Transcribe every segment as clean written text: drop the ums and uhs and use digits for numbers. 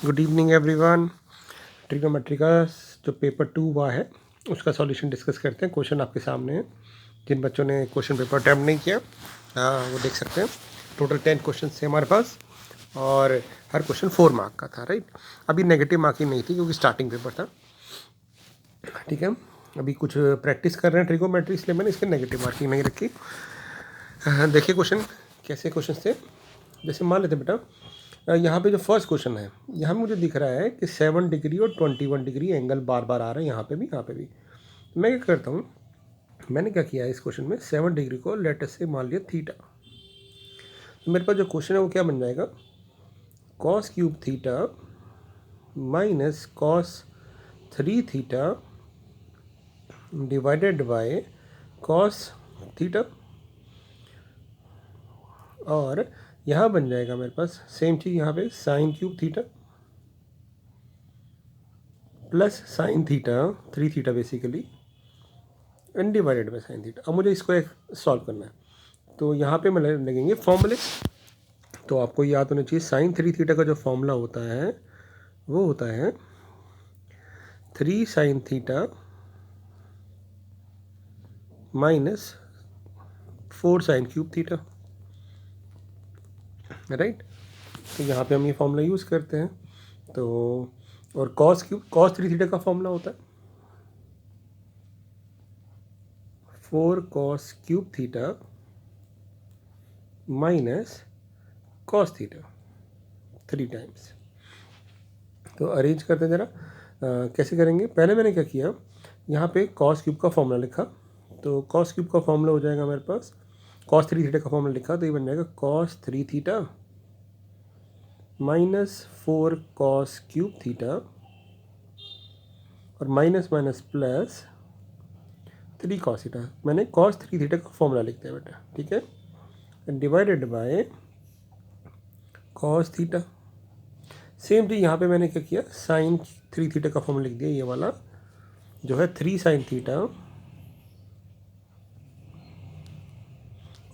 Good evening everyone. Trigonometry का जो paper 2 हुआ है उसका सॉल्यूशन डिस्कस करते हैं। क्वेश्चन आपके सामने है। जिन बच्चों ने क्वेश्चन पेपर अटैम्प्ट नहीं किया वो देख सकते हैं। टोटल 10 क्वेश्चन थे हमारे पास और हर क्वेश्चन 4 मार्क का था, राइट। अभी नेगेटिव मार्किंग नहीं थी क्योंकि स्टार्टिंग पेपर था, ठीक है। अभी कुछ प्रैक्टिस कर रहे हैं ट्रिग्नोमेट्री, इसलिए मैंने इसके नेगेटिव मार्किंग नहीं रखी। देखिए क्वेश्चन कैसे क्वेश्चन थे। जैसे मान लेते बेटा, यहाँ पे जो फर्स्ट क्वेश्चन है, यहाँ मुझे दिख रहा है कि 7 डिग्री और 21 डिग्री एंगल बार बार आ रहे हैं, यहाँ पे भी यहाँ पे भी। तो मैं क्या करता हूँ, मैंने क्या किया है इस क्वेश्चन में, 7 डिग्री को लेटेस्ट से मान लिया थीटा। तो मेरे पास जो क्वेश्चन है वो क्या बन जाएगा, cos cube theta minus cos 3 theta divided by cos theta. और यहाँ बन जाएगा मेरे पास सेम चीज़, यहाँ पे sine cube theta plus sine theta 3 theta basically and divided by sine theta. अब मुझे इसको एक सॉल्व करना है, तो यहाँ पे मैं लगेंगे फॉर्मूले। तो आपको याद होना चाहिए साइन 3 थीटा का जो फॉर्मूला होता है वो होता है 3 sine theta minus 4 sine cube theta, right. तो यहाँ पे हम ये फॉर्मूला यूज़ करते हैं। तो और कॉस 3 थीटा का फॉर्मूला होता है 4 cos cube theta minus cos theta 3 times. तो अरेंज करते हैं ज़रा, कैसे करेंगे। पहले मैंने क्या किया, यहाँ पे कॉस क्यूब का फॉर्मूला लिखा। तो कॉस क्यूब का फॉर्मूला हो जाएगा मेरे पास, कॉस 3 थीटा का फॉर्मूला लिखा तो ये बन जाएगा cos 3 theta minus 4 cos cube theta और minus minus plus 3 cos theta. मैंने कॉस 3 थीटा का फॉर्मूला लिख दिया बेटा, ठीक है, divided by cos theta. Same चीज़ यहाँ पे मैंने क्या किया, साइन 3 थीटा का फॉर्मूला लिख दिया, ये वाला जो है 3 साइन थीटा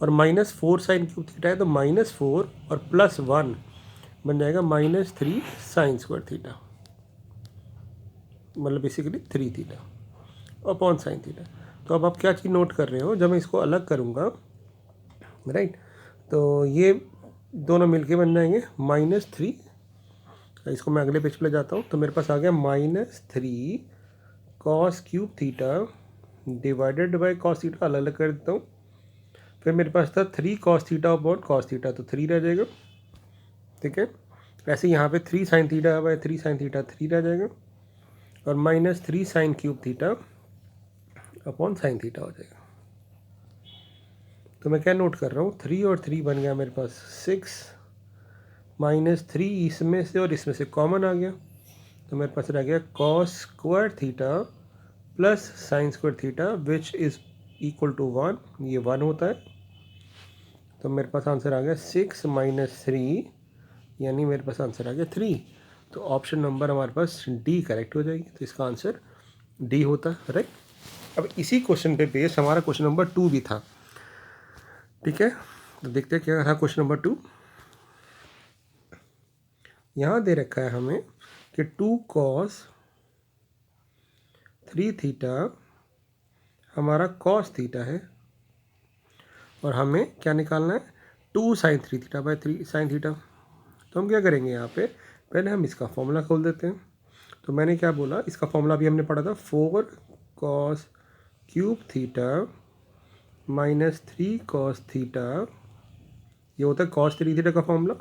और माइनस 4 साइन क्यूब थीटा है, तो -4 और +1 बन जाएगा -3 साइन स्क्वायर थीटा, मतलब basically 3 theta upon sine theta. तो अब आप क्या चीज़ नोट कर रहे हो, जब मैं इसको अलग करूँगा, राइट, तो ये दोनों मिलके बन जाएंगे -3। इसको मैं अगले पेज पे ले जाता हूँ, तो मेरे पास आ गया -3 cos cube theta divided by cos theta, अलग अलग कर देता हूँ। फिर मेरे पास था 3 cos theta upon cos theta, तो 3 रह जाएगा, ठीक है। ऐसे यहाँ पे 3 sine theta by 3 sine theta 3 रह जाएगा और -3 sine cube theta upon sine theta हो जाएगा। तो मैं क्या नोट कर रहा हूँ, 3 और 3 बन गया मेरे पास 6, -3 इसमें से और इसमें से कॉमन आ गया, तो मेरे पास रह गया cos square theta plus sine square theta which is equal to 1, ये 1 होता है। तो मेरे पास आंसर आ गया 6 - 3, यानी मेरे पास आंसर आ गया 3। तो ऑप्शन नंबर हमारे पास डी करेक्ट हो जाएगी, तो इसका आंसर डी होता है, राइट। अब इसी क्वेश्चन पे बेस हमारा क्वेश्चन नंबर 2 भी था, ठीक है। तो देखते हैं क्या था क्वेश्चन नंबर 2। यहाँ दे रखा है हमें कि 2 कॉस 3 थीटा हमारा कॉस थीटा है और हमें क्या निकालना है, 2 sine 3 theta by 3 sine theta. तो हम क्या करेंगे, यहाँ पे पहले हम इसका फॉर्मूला खोल देते हैं। तो मैंने क्या बोला, इसका फॉर्मूला भी हमने पढ़ा था, 4 cos cube theta minus 3 cos theta, ये होता है कॉस 3 थीटा का फॉर्मूला।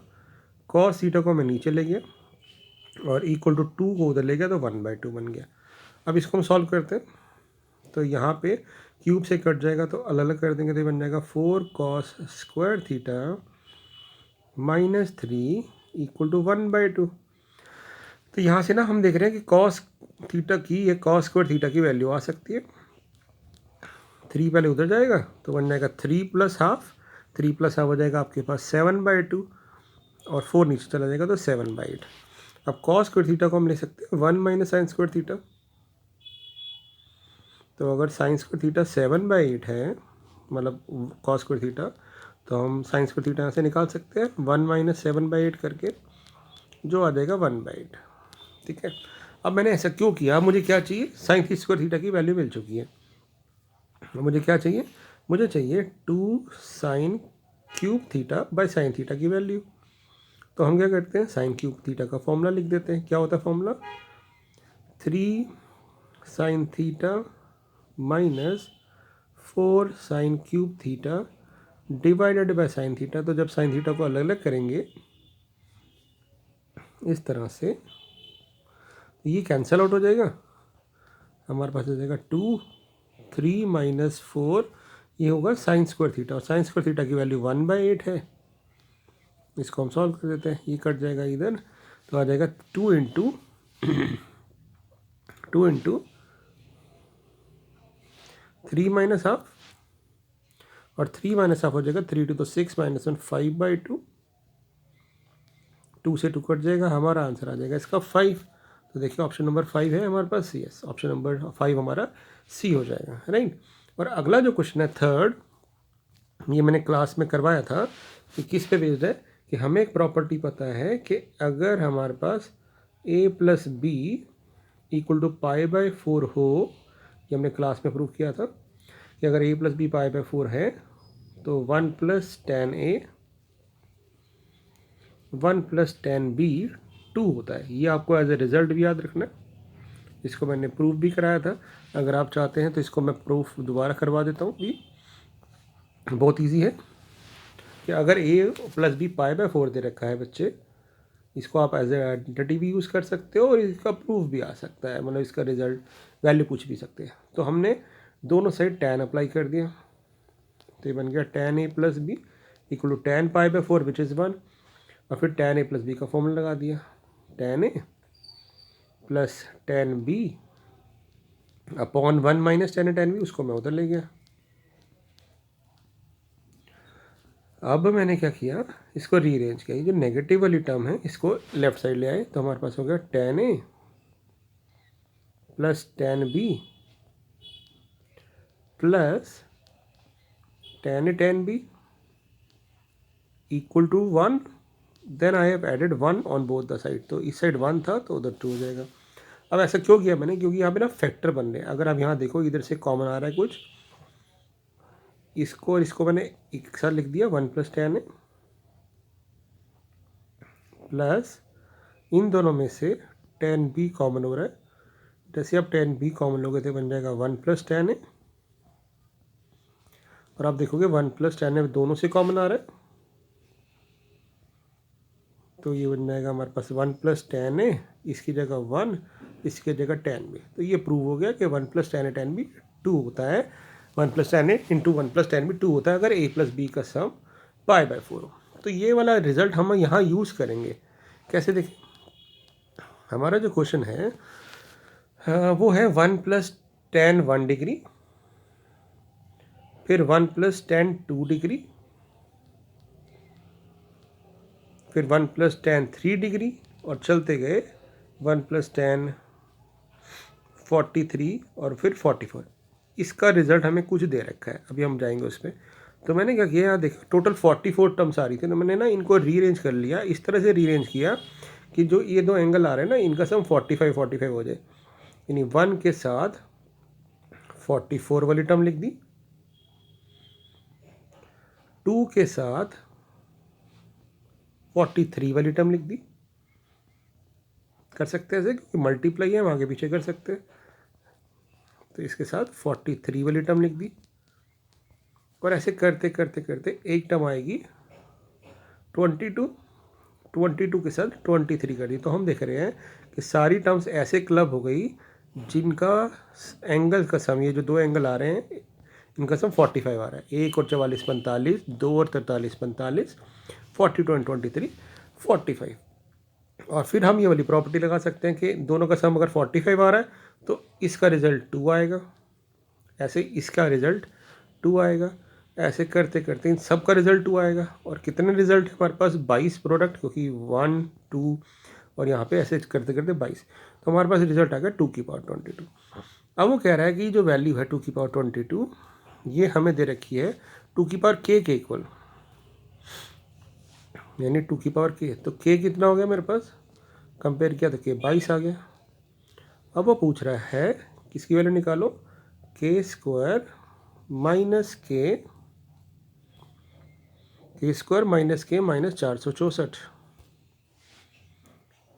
कॉस थीटा को मैं नीचे ले गया और इक्वल टू 2 को उधर ले गया, तो 1/2 बन गया। अब इसको हम सॉल्व करते हैं, तो यहाँ पे क्यूब से कट जाएगा तो अलग अलग कर देंगे, तो बन जाएगा 4 cos square theta -3 equal to 1/2। तो यहाँ से ना हम देख रहे हैं कि कॉस थीटा की या कॉस स्क्वायर थीटा की वैल्यू आ सकती है। 3 पहले उधर जाएगा तो बन जाएगा 3 + हाफ, 3 + हाफ हो जाएगा आपके पास 7/2 और 4 नीचे चला जाएगा तो 7/8। अब कॉस स्क्वायर थीटा को हम ले सकते हैं 1 - साइन स्क्वायर थीटा। तो अगर साइन स्क्वायर थीटा 7/8 है, मतलब कॉस स्क्वायर थीटा, तो हम साइन स्क्वायर थीटा यहाँ से निकाल सकते हैं 1 - 7/8 करके, जो आ जाएगा 1/8। ठीक है, अब मैंने ऐसा क्यों किया, मुझे क्या चाहिए, साइन स्क्वायर थीटा की वैल्यू मिल चुकी है। मुझे क्या चाहिए, मुझे चाहिए 2 sine cube theta by sine theta की वैल्यू। तो हम क्या करते हैं, साइन क्यूब थीटा का फॉर्मूला लिख देते हैं। क्या होता है formula, 3 sine theta minus 4 sine cube theta divided by sine theta. तो जब साइन थीटा को अलग अलग करेंगे इस तरह से, ये कैंसिल आउट हो जाएगा, हमारे पास हो जाएगा 2 3 माइनस 4, ये होगा साइन स्क्वायर थीटा, और साइन स्क्वायर थीटा की वैल्यू 1/8 है। इसको हम सॉल्व कर देते हैं, ये कट जाएगा इधर, तो आ जाएगा 2 इंटू 3 माइनस हाफ, और 3 माइनस हाफ हो जाएगा 3 2 तो 6 माइनस 1 5/2, 2 से 2 कट जाएगा, हमारा आंसर आ जाएगा इसका 5। तो देखिए ऑप्शन नंबर 5 है हमारे पास, यस ऑप्शन नंबर 5 हमारा सी हो जाएगा, राइट। और अगला जो क्वेश्चन है थर्ड, ये मैंने क्लास में करवाया था कि किस पे बेस्ड है, कि हमें एक प्रॉपर्टी पता है कि अगर हमारे पास a plus B equal to π/4 हो, ये हमने क्लास में प्रूव किया था कि अगर a प्लस बी π/4 है तो 1 plus tan a 1 plus tan b 2 होता है। ये आपको एज ए रिज़ल्ट भी याद रखना है, इसको मैंने प्रूफ भी कराया था। अगर आप चाहते हैं तो इसको मैं प्रूफ दोबारा करवा देता हूँ, भी बहुत इजी है कि अगर a प्लस बी π/4 दे रखा है बच्चे, इसको आप एज ए आइडेंटिटी भी यूज़ कर सकते हो और इसका प्रूफ भी आ सकता है, मतलब इसका रिजल्ट वैल्यू पूछ भी सकते हैं। तो हमने दोनों साइड tan अप्लाई कर दिया, तो ये बन गया tan a plus B equal to tan π/4 which is 1, और फिर tan a प्लस बी का फॉर्मूला लगा दिया, tan a प्लस tan b upon 1 minus tan a tan b, उसको मैं उधर ले गया। अब मैंने क्या किया, इसको रीअरेंज किया, ये जो नेगेटिव वाली टर्म है इसको लेफ्ट साइड ले आए, तो हमारे पास हो गया tan a प्लस tan b plus tan a tan b equal to 1, then I have added 1 on both the side. तो इस साइड 1 था तो उधर 2 हो जाएगा। अब ऐसा क्यों किया मैंने, क्योंकि यहाँ पे ना फैक्टर बन रहे हैं। अगर आप यहाँ देखो इधर से कॉमन आ रहा है कुछ, इसको और इसको मैंने एक साथ लिख दिया 1 प्लस tan a प्लस इन दोनों में से tan b कॉमन हो रहा है, जैसे आप tan b कॉमन लोगे तो बन जाएगा 1 प्लस tan a, और आप देखोगे 1 प्लस tan a दोनों से कॉमन आ रहा है, तो ये बन जाएगा हमारे पास 1 प्लस tan a, इसकी जगह 1, इसकी जगह tan b। तो ये प्रूव हो गया कि 1 plus tan a tan b 2 होता है, 1 plus tan a into 1 plus tan b 2 होता है अगर a प्लस b का सम π/4 हो। तो ये वाला रिजल्ट हम यहाँ यूज़ करेंगे। कैसे देखें, हमारा जो क्वेश्चन है वो है 1 प्लस tan 1 डिग्री, फिर 1 प्लस tan 2 डिग्री, फिर 1 प्लस tan 3 डिग्री, और चलते गए 1 प्लस tan 43 और फिर 44। इसका रिजल्ट हमें कुछ दे रखा है, अभी हम जाएंगे उस पर। तो मैंने क्या किया, यहाँ देखो टोटल 44 टर्म्स आ रही थी, तो मैंने ना इनको रीअरेंज कर लिया, इस तरह से रीअरेंज किया कि जो ये दो एंगल आ रहे हैं ना इनका सम 45 हो जाए। यानी 1 के साथ 44 वाली टर्म लिख दी, 2 के साथ 43 वाली टर्म लिख दी, कर सकते हैं ऐसे क्योंकि मल्टीप्लाई है, हम आगे पीछे कर सकते हैं। तो इसके साथ 43 वाली टर्म लिख दी, और ऐसे करते करते करते एक टर्म आएगी 22 के साथ 23 कर दी। तो हम देख रहे हैं कि सारी टर्म्स ऐसे क्लब हो गई जिनका एंगल का सम, ये जो दो एंगल आ रहे हैं इनका सम 45 आ रहा है, 1 और 44 45, 2 और 43 45, 42 एंड 23 45। और फिर हम ये वाली प्रॉपर्टी लगा सकते हैं कि दोनों का सम अगर 45 आ रहा है तो इसका रिजल्ट 2 आएगा, ऐसे इसका रिजल्ट 2 आएगा, ऐसे करते करते इन सब का रिजल्ट 2 आएगा। और कितने रिजल्ट हमारे पास 22 प्रोडक्ट, क्योंकि 1 2 और यहाँ पे ऐसे करते करते 22, तो हमारे पास रिजल्ट आ गया 2 की पावर 22। अब वो कह रहा है कि जो वैल्यू है 2 की पावर 22 ये हमें दे रखी है 2 की पावर k के इक्वल, यानी 2 की पावर k। तो k कितना हो गया मेरे पास कंपेयर किया तो k22 आ गया। अब वो पूछ रहा है किसकी वैल्यू निकालो, k² minus k minus k minus 464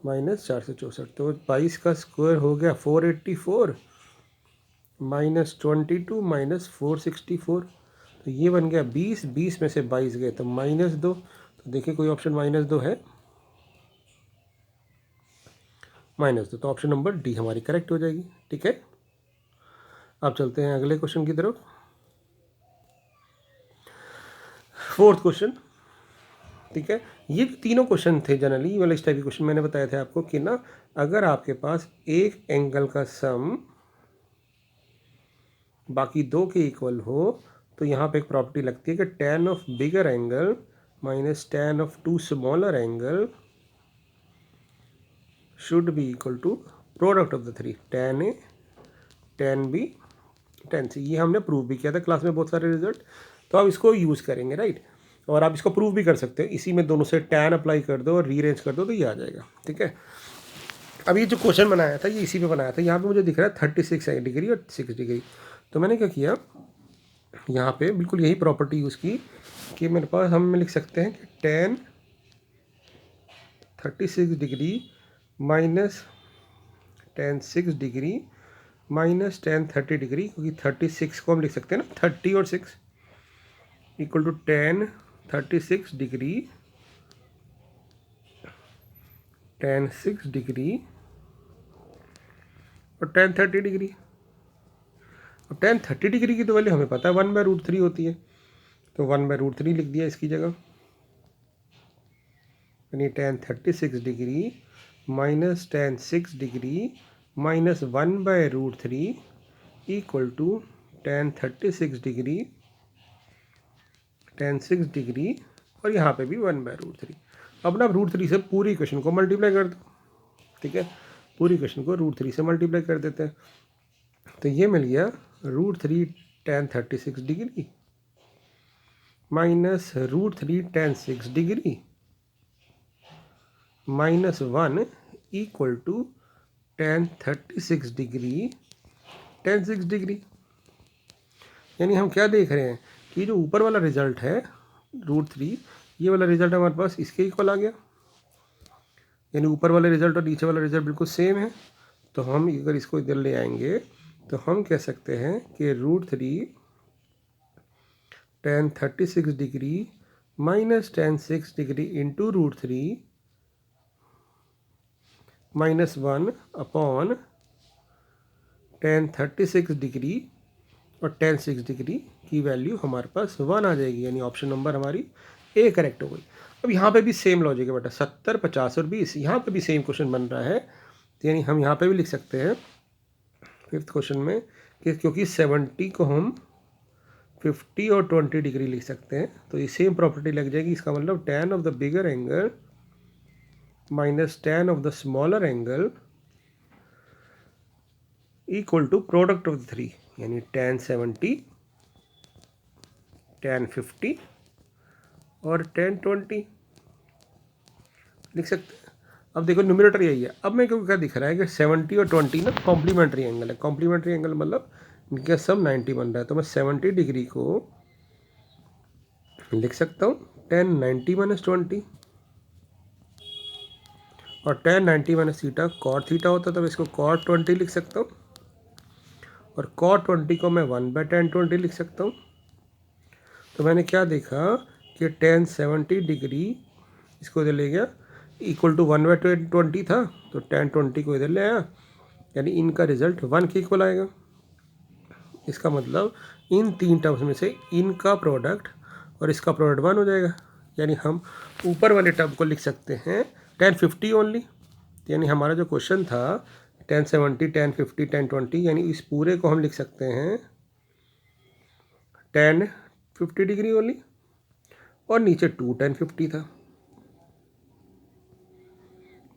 minus 464। तो 22 का स्क्वायर हो गया 484 माइनस 22 माइनस 464, तो ये बन गया 20। 20 में से 22 गए तो -2। तो देखिए कोई ऑप्शन -2 है, -2, तो ऑप्शन नंबर डी हमारी करेक्ट हो जाएगी। ठीक है, अब चलते हैं अगले क्वेश्चन की तरफ। Fourth question. ठीक है, ये तीनों क्वेश्चन थे जनरली वाले इस टाइप के क्वेश्चन मैंने बताया था आपको कि ना, अगर आपके पास एक एंगल का सम बाकी दो के इक्वल हो तो यहाँ पे एक प्रॉपर्टी लगती है कि tan of bigger angle minus tan of to smaller angle should be equal to product of the three, tan A, tan B, tan C। ये हमने प्रूव भी किया था क्लास में बहुत सारे रिजल्ट, तो आप इसको यूज़ करेंगे, राइट। और आप इसको प्रूव भी कर सकते हो, इसी में दोनों से tan अप्लाई कर दो और रीअरेंज कर दो तो ये आ जाएगा। ठीक है, अब ये जो क्वेश्चन बनाया था ये इसी पे बनाया था। यहाँ पे मुझे दिख रहा है 36 डिग्री और 6 डिग्री, तो मैंने क्या किया, यहाँ पे बिल्कुल यही प्रॉपर्टी यूज़ की कि मेरे पास हम लिख सकते हैं कि tan 36 degree minus tan 6 degree minus tan 30 degree, क्योंकि 36 को हम लिख सकते हैं ना 30 और 6 equal to tan 36 degree tan 6 degree और tan 30 डिग्री। अब tan 30 डिग्री की तो वैल्यू हमें पता है 1/√3 होती है, तो 1/√3 लिख दिया इसकी जगह, यानी tan 36 degree minus tan 6 degree minus 1/√3 equal to tan 36 degree tan 6 degree और यहाँ पे भी 1/√3। अब ना √3 से पूरी इक्वेशन को मल्टीप्लाई कर दो। ठीक है, पूरी इक्वेशन को √3 से मल्टीप्लाई कर देते हैं, तो ये मिल गया √3 tan 36 degree minus √3 tan 6 degree minus 1 equal to tan 36 degree tan 6 degree. यानी हम क्या देख रहे हैं कि जो ऊपर वाला रिजल्ट है √3, ये वाला रिजल्ट हमारे पास इसके इक्वल आ गया, यानी ऊपर वाले रिजल्ट और नीचे वाला रिजल्ट बिल्कुल सेम है। तो हम अगर इसको इधर ले आएंगे तो हम कह सकते हैं कि √3 tan 36 degree minus tan 6 degree into √3 minus 1 upon tan 36 degree और tan 6 डिग्री की वैल्यू हमारे पास 1 आ जाएगी, यानी ऑप्शन नंबर हमारी ए करेक्ट हो गई। अब यहाँ पे भी सेम लॉजिक है बेटा, 70, 50 और 20, यहाँ पे भी सेम क्वेश्चन बन रहा है, तो यानी हम यहाँ पे भी लिख सकते हैं फिफ्थ क्वेश्चन में कि क्योंकि 70 को हम 50 और 20 डिग्री लिख सकते हैं, तो ये सेम प्रॉपर्टी लग जाएगी। इसका मतलब tan of the bigger angle minus tan of the smaller angle equal to product of the three, यानी tan 70, tan 50 और tan 20 लिख सकते हैं। अब देखो न्यूमरेटर यही है। अब मेरे को क्या दिख रहा है कि 70 और 20 ना कॉम्प्लीमेंट्री एंगल है। कॉम्प्लीमेंट्री एंगल मतलब इनका सब 90 बन रहा है, तो मैं 70 डिग्री को लिख सकता हूँ tan 90 माइनस 20 और tan 90 minus theta cot theta होता है, तो मैं इसको cot 20 लिख सकता हूँ और cot 20 को मैं 1/tan 20 लिख सकता हूँ। तो मैंने क्या देखा कि tan 70 डिग्री इसको इधर ले गया इक्वल टू 1/20 था, तो tan 20 को इधर ले आया, यानी इनका रिजल्ट 1 के इक्वल आएगा। इसका मतलब इन तीन टर्म्स में से इनका प्रोडक्ट और इसका प्रोडक्ट 1 हो जाएगा, यानी हम ऊपर वाले टर्म को लिख सकते हैं tan 50 ओनली। यानी हमारा जो क्वेश्चन था tan 70, tan 50, tan 20, यानी इस पूरे को हम लिख सकते हैं tan 50 डिग्री ओनली और नीचे 2 tan 50 था,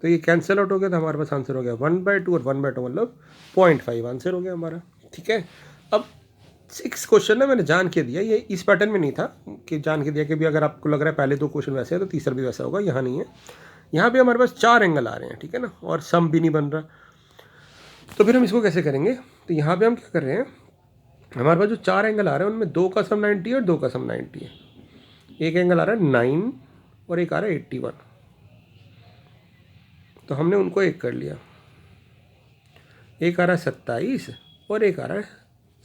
तो ये कैंसिल आउट हो गया, तो हमारे पास आंसर हो गया 1/2 और 1/2 मतलब 0.5 आंसर हो गया हमारा। ठीक है, अब 6 क्वेश्चन ना मैंने जान के दिया, ये इस पैटर्न में नहीं था कि जान के दिया कि भी अगर आपको लग रहा है पहले 2 क्वेश्चन वैसे है तो तीसरा भी वैसा होगा, यहाँ नहीं है। यहाँ पे हमारे पास 4 एंगल आ रहे हैं, ठीक है ना, और सम भी नहीं बन रहा। तो फिर हम इसको कैसे करेंगे? तो यहाँ पे हम क्या कर रहे हैं, हमारे पास जो 4 एंगल आ रहे हैं उनमें 2 का सम 90 है और 2 का सम 90 है। एक एंगल आ रहा है 9 और एक आ रहा है 81, तो हमने उनको एक कर लिया। एक आ रहा है 27 और एक आ रहा है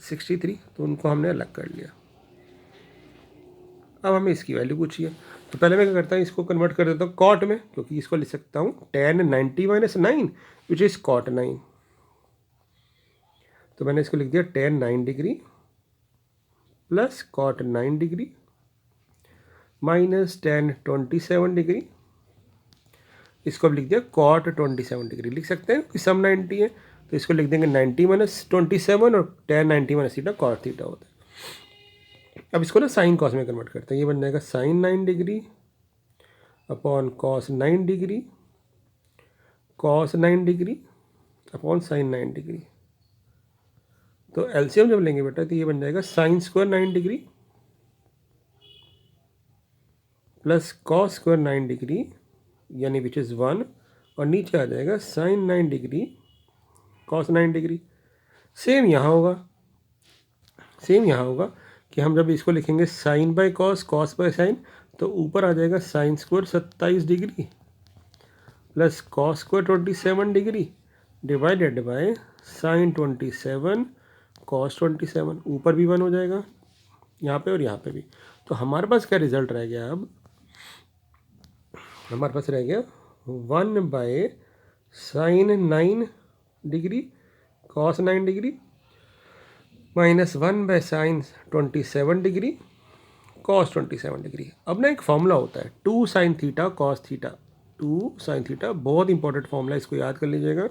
63, तो उनको हमने अलग कर लिया। अब हमें इसकी वैल्यू पूछिए। तो पहले मैं क्या करता हूँ, इसको कन्वर्ट कर देता हूँ कॉट में, क्योंकि इसको लिख सकता हूँ tan 90 - 9 विच इज़ cot 9। तो मैंने इसको लिख दिया tan 9 degree plus cot 9 degree minus tan 27 degree. इसको अब लिख दिया cot 27 डिग्री। लिख सकते हैं कि सम 90 है, तो इसको लिख देंगे 90 - 27 और tan 90 - थीटा cot थीटा होता है। अब इसको ना साइन कॉस में कन्वर्ट करते हैं। ये बन जाएगा sine 9 degree upon cos 9 degree cos 9 degree upon sine 9 degree. तो एलसीएम जब लेंगे बेटा तो ये बन जाएगा sine square 9 degree plus cos square 9 degree यानी विच इज़ 1, और नीचे आ जाएगा sine 9 degree cos 9 degree. Same यहाँ होगा कि हम जब इसको लिखेंगे sine by cos cos by sine, तो ऊपर आ जाएगा sine square 27 degree plus cos square 27 degree divided by sine 27 cos 27। ऊपर भी 1 हो जाएगा यहाँ पे और यहाँ पे भी। तो हमारे पास क्या रिजल्ट रह गया? अब हमारे पास रह गया 1 by sine 9 degree cos 9 degree minus 1 by sine 27 degree cos 27 degree. अब ना एक फॉर्मूला होता है 2 sine theta cos theta. 2 sine theta बहुत इंपॉर्टेंट फॉर्मूला, इसको याद कर लीजिएगा।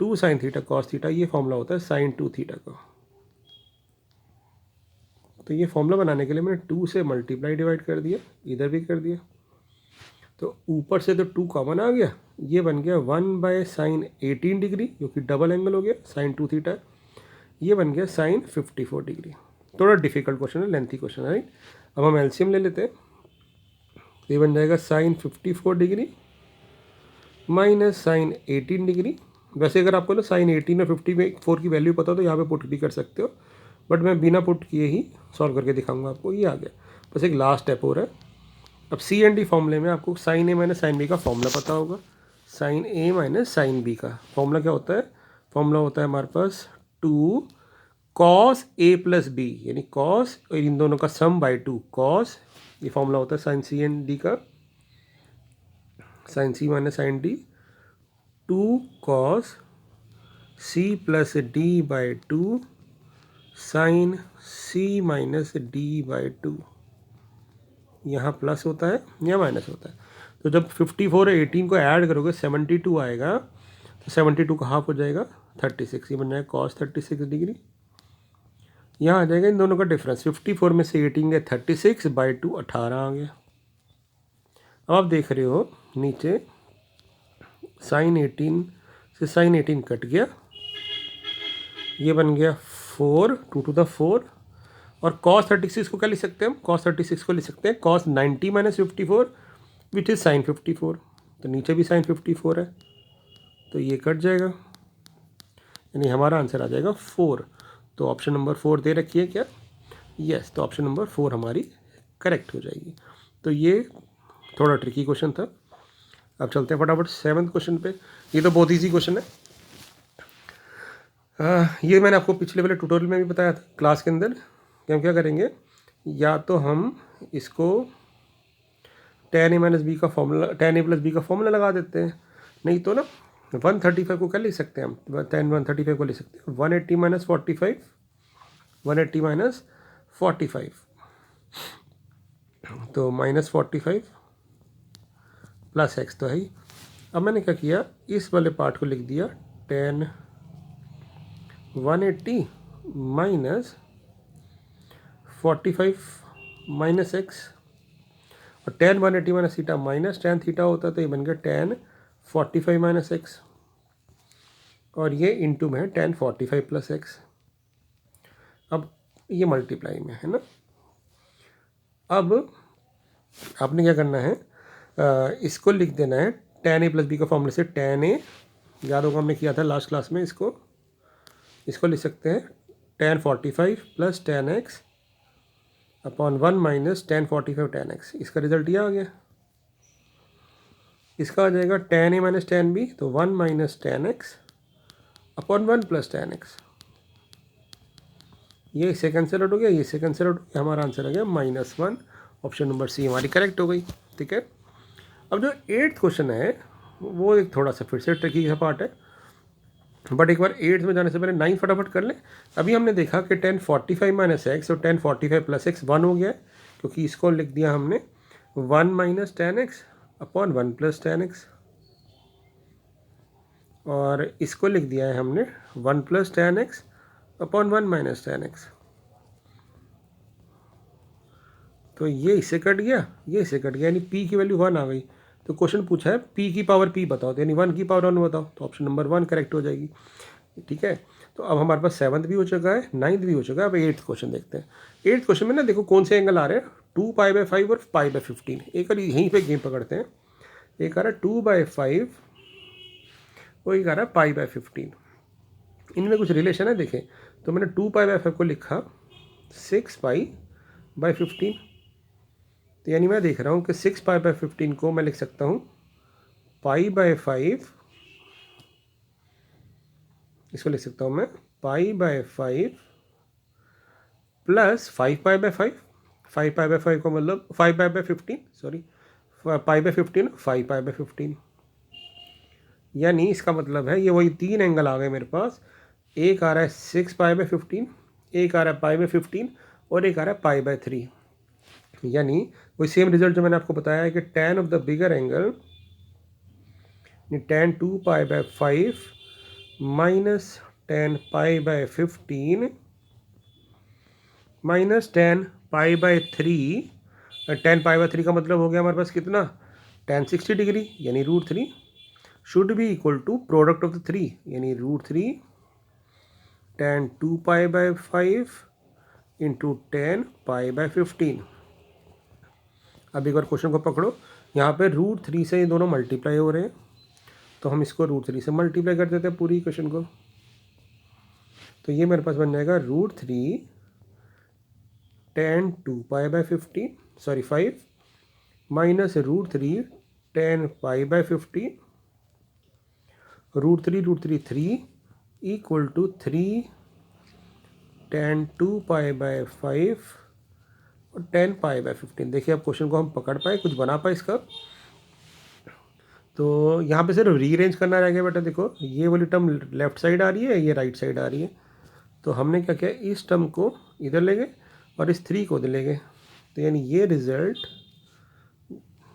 2 साइन थीटा कॉस थीटा, ये फॉर्मूला होता है साइन 2 थीटा का। तो ये फॉर्मूला बनाने के लिए मैंने 2 से मल्टीप्लाई डिवाइड कर दिया, इधर भी कर दिया, तो ऊपर से तो 2 कॉमन आ गया। ये बन गया 1 बाय साइन 18 डिग्री, जो कि डबल एंगल हो गया, साइन 2 थीटा। ये बन गया साइन 54 डिग्री। थोड़ा डिफिकल्ट क्वेश्चन है, लेंथी क्वेश्चन है, राइट। अब हम एलसीएम ले लेते हैं। ये बन जाएगा sine 54 degree minus sine 18 degree. वैसे अगर आपको ना साइन 18 और 54 की वैल्यू पता हो तो यहाँ पे पुट भी कर सकते हो, बट मैं बिना पुट किए ही सॉल्व करके दिखाऊंगा आपको। ये आ गया, बस एक लास्ट स्टेप हो रहा है। अब सी एंड डी फॉर्मूले में आपको sine A minus sine B का फॉर्मूला पता होगा। Sine A minus sine B का फॉर्मूला क्या होता है? फॉर्मूला होता है हमारे पास 2 कॉस ए प्लस बी, यानी कॉस और इन दोनों का सम बाय 2 कॉस। ये फॉर्मूला होता है साइन सी एंड डी का, sine C minus sine D 2 cos C plus D by 2 sine C minus D by 2। यहाँ प्लस होता है या माइनस होता है। तो जब 54 और 18 को ऐड करोगे 72 आएगा, तो 72 का हाफ हो जाएगा 36। ये बन जाएगा कॉस 36 डिग्री। यहाँ आ जाएगा इन दोनों का डिफरेंस, 54 में से 18 गया 36 बाई 2 18 आ गया। अब आप देख रहे हो नीचे साइन 18 से साइन 18 कट गया, ये बन गया 4 2 to the 4। और कॉस 36 को क्या लिख सकते हैं हम? कॉस 36 को लिख सकते हैं कॉस 90 - 54 विच इज़ साइन 54। तो नीचे भी साइन 54 है, तो ये कट जाएगा, यानी हमारा आंसर आ जाएगा 4। तो ऑप्शन नंबर 4 दे रखी है क्या? यस, तो ऑप्शन नंबर 4 हमारी करेक्ट हो जाएगी। तो ये थोड़ा ट्रिकी क्वेश्चन था। अब चलते हैं फटाफट 7th क्वेश्चन पे। ये तो बहुत ईजी क्वेश्चन है। ये मैंने आपको पिछले वाले ट्यूटोरियल में भी बताया था क्लास के अंदर कि हम क्या करेंगे, या तो हम इसको tan a माइनस बी का formula, tan a plus B का फॉर्मूला लगा देते हैं, नहीं तो ना 135 को क्या लिख सकते हैं हम? tan 135 को लिख सकते हैं 180 - 45, 180 - 45, तो -45 प्लस एक्स तो है ही। अब मैंने क्या किया, इस वाले पार्ट को लिख दिया tan 180 माइनस 45 माइनस एक्स, और tan 180 minus theta minus tan theta होता है, तो ये बन गया tan 45 माइनस एक्स, और ये इंटू में है tan 45 प्लस एक्स। अब ये मल्टीप्लाई में है ना। अब आपने क्या करना है, इसको लिख देना है tan a प्लस बी का फॉर्मूले से tan a, याद होगा हमने किया था लास्ट क्लास में, इसको लिख सकते हैं tan 45 plus tan x upon 1 minus tan 45 tan x। इसका रिजल्ट ये आ गया। इसका आ जाएगा tan a minus tan b, तो 1 minus tan x upon 1 plus tan x। ये इससे कैंसिल आउट हो गया, ये इससे कैंसिल आउट हो गया, हमारा आंसर आ गया -1। ऑप्शन नंबर सी हमारी करेक्ट हो गई। ठीक है, अब जो 8th क्वेश्चन है वो एक थोड़ा सा फिर से ट्रिकी सा पार्ट है, बट एक बार 8th में जाने से पहले 9 फटाफट कर लें। अभी हमने देखा कि tan 45 माइनस एक्स और tan 45 प्लस एक्स 1 हो गया है, क्योंकि इसको लिख दिया हमने 1 minus tan x upon 1 plus tan x, और इसको लिख दिया है हमने 1 plus tan x upon 1 minus tan x। तो ये इससे कट गया, ये इससे कट गया, यानी p की वैल्यू 1 आ गई। तो क्वेश्चन पूछा है p की पावर p बताओ, तो यानी 1 की पावर 1 बताओ, तो ऑप्शन नंबर 1 करेक्ट हो जाएगी। ठीक है, तो अब हमारे पास 7th भी हो चुका है, 9th भी हो चुका है। अब 8th क्वेश्चन देखते हैं। 8th क्वेश्चन में ना देखो कौन से एंगल आ रहे हैं, 2π/5 और π/15। एक बार यहीं पे गेम पकड़ते हैं। एक आ रहा है 2/5 और एक आ रहा है π/15। इनमें कुछ रिलेशन है देखें, तो मैंने 2π/5 को लिखा 6π/15, तो यानी मैं देख रहा हूँ कि 6π/15 को मैं लिख सकता हूँ π/5, इसको लिख सकता हूँ मैं π/5 प्लस 5π/5। 5π/5 को मतलब 5π/15, सॉरी π/15 5π/15, यानी इसका मतलब है ये वही 3 एंगल आ गए मेरे पास। एक आ रहा है 6π/15, एक आ रहा है π/15 और एक आ रहा है π/3। यानी वही सेम रिजल्ट जो मैंने आपको बताया है कि tan of the bigger angle tan 2π/5 minus tan π/15 minus tan π/3। tan π/3 का मतलब हो गया हमारे पास कितना, tan 60 डिग्री, यानी √3 should be equal to product of the 3, यानी √3 tan 2π/5 इंटू tan π/15। अब एक बार क्वेश्चन को पकड़ो, यहाँ पे √3 से ये दोनों मल्टीप्लाई हो रहे हैं, तो हम इसको √3 से मल्टीप्लाई कर देते हैं पूरी क्वेश्चन को। तो ये मेरे पास बन जाएगा √3 tan 2π/15 सॉरी 5 माइनस √3 tan π/15 √3 3 इक्वल टू 3 tan 2π/5 और tan π/15। देखिए अब क्वेश्चन को हम पकड़ पाए, कुछ बना पाए इसका। तो यहाँ पे सिर्फ रीअरेंज करना रह गया बेटा। देखो ये वाली टर्म लेफ्ट साइड आ रही है, ये राइट साइड आ रही है, तो हमने क्या किया, इस टर्म को इधर ले गए और इस 3 को इधर ले गए, तो यानी ये रिज़ल्ट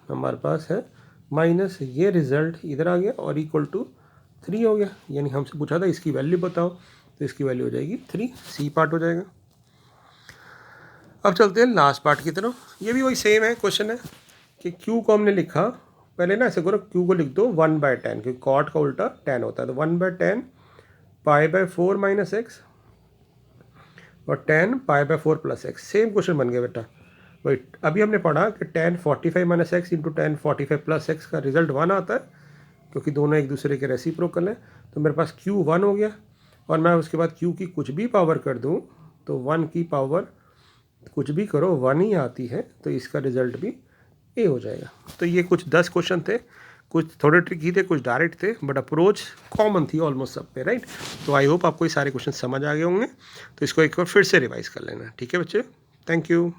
हमारे पास है माइनस ये रिज़ल्ट इधर आ गया और इक्वल टू 3 हो गया। यानी हमसे पूछा था इसकी वैल्यू बताओ, तो इसकी वैल्यू हो जाएगी 3, सी पार्ट हो जाएगा। अब चलते हैं लास्ट पार्ट की तरफ। ये भी वही सेम है क्वेश्चन है कि क्यू को हमने लिखा, पहले ना ऐसे करो, क्यू को लिख दो 1/10, क्योंकि कॉट का उल्टा 10 होता है, तो 1/10 π/4 माइनस एक्स और 10 π/4 प्लस एक्स। सेम क्वेश्चन बन गया बेटा। वही अभी हमने पढ़ा कि tan 45 minus x into tan 45 plus x का रिजल्ट 1 आता है, क्योंकि दोनों एक दूसरे के रेसिप्रोकल हैं। तो मेरे पास q 1 हो गया, और मैं उसके बाद q की कुछ भी पावर कर दूं तो 1 की पावर कुछ भी करो 1 ही आती है, तो इसका रिजल्ट भी a हो जाएगा। तो ये कुछ 10 क्वेश्चन थे, कुछ थोड़े ट्रिकी थे, कुछ डायरेक्ट थे, बट अप्रोच कॉमन थी ऑलमोस्ट सब पे, राइट। तो आई होप आपको ये सारे क्वेश्चन समझ आ गए होंगे। तो इसको एक बार फिर से रिवाइज कर लेना, ठीक है बच्चे। Thank you.